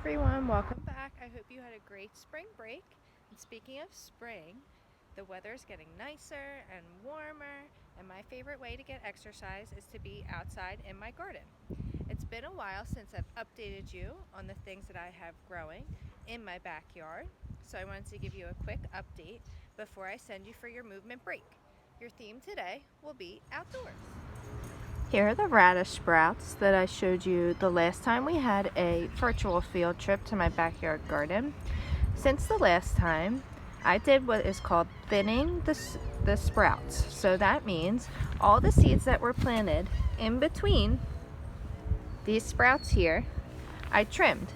everyone, welcome back. I hope you had a great spring break. And speaking of spring, the weather is getting nicer and warmer, and my favorite way to get exercise is to be outside in my garden. It's been a while since I've updated you on the things that I have growing in my backyard, so I wanted to give you a quick update before I send you for your movement break. Your theme today will be outdoors. Here are the radish sprouts that I showed you the last time we had a virtual field trip to my backyard garden. Since the last time, I did what is called thinning the sprouts. So that means all the seeds that were planted in between these sprouts here, I trimmed.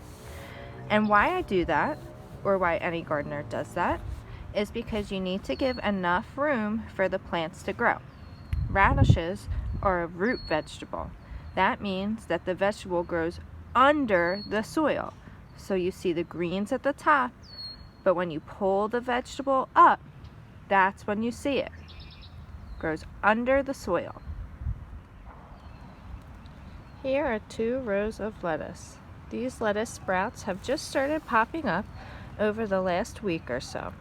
And why I do that, or why any gardener does that, is because you need to give enough room for the plants to grow. Radishes are a root vegetable. That means that the vegetable grows under the soil. So you see the greens at the top, but when you pull the vegetable up, that's when you see it. It grows under the soil. Here are 2 rows of lettuce. These lettuce sprouts have just started popping up over the last week or so.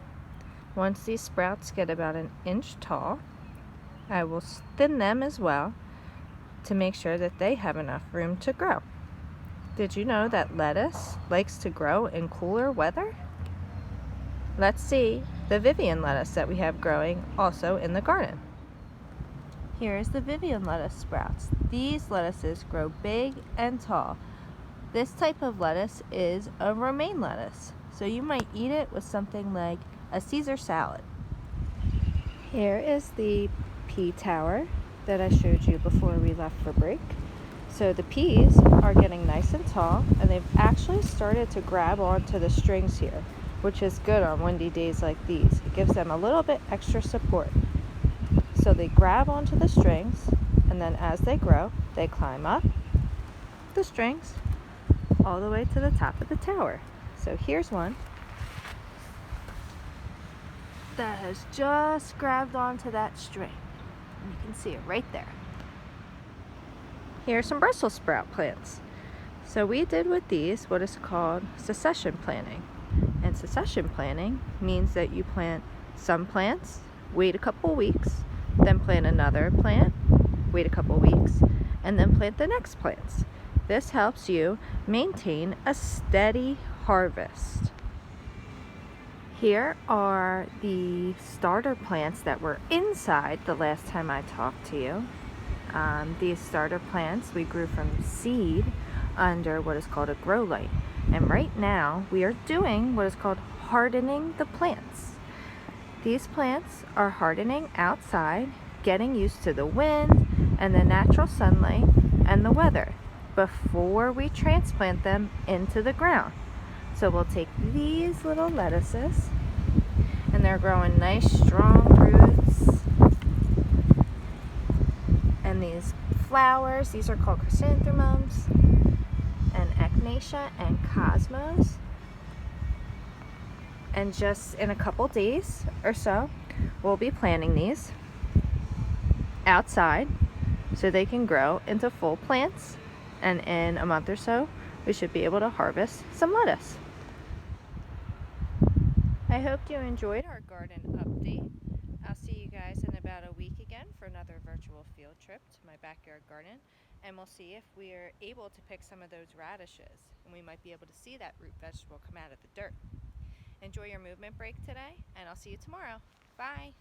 Once these sprouts get about 1 inch tall, I will thin them as well to make sure that they have enough room to grow. Did you know that lettuce likes to grow in cooler weather? Let's see the Vivian lettuce that we have growing also in the garden. Here is the Vivian lettuce sprouts. These lettuces grow big and tall. This type of lettuce is a romaine lettuce, so you might eat it with something like a Caesar salad. Here is the pea tower that I showed you before we left for break. So the peas are getting nice and tall, and they've actually started to grab onto the strings here, which is good on windy days like these. It gives them a little bit extra support. So they grab onto the strings, and then as they grow, they climb up the strings all the way to the top of the tower. So here's one that has just grabbed onto that string. You can see it right there. Here are some Brussels sprout plants. So we did with these what is called succession planting. And succession planting means that you plant some plants, wait a couple weeks, then plant another plant, wait a couple weeks, and then plant the next plants. This helps you maintain a steady harvest. Here are the starter plants that were inside the last time I talked to you. These starter plants we grew from seed under what is called a grow light. And right now we are doing what is called hardening the plants. These plants are hardening outside, getting used to the wind and the natural sunlight and the weather before we transplant them into the ground. So we'll take these little lettuces, and they're growing nice strong roots. And these flowers, these are called chrysanthemums, and echinacea and cosmos. And just in a couple days or so, we'll be planting these outside so they can grow into full plants. And in a month or so, we should be able to harvest some lettuce. I hope you enjoyed our garden update. I'll see you guys in about a week again for another virtual field trip to my backyard garden, and we'll see if we are able to pick some of those radishes, and we might be able to see that root vegetable come out of the dirt. Enjoy your movement break today, and I'll see you tomorrow. Bye!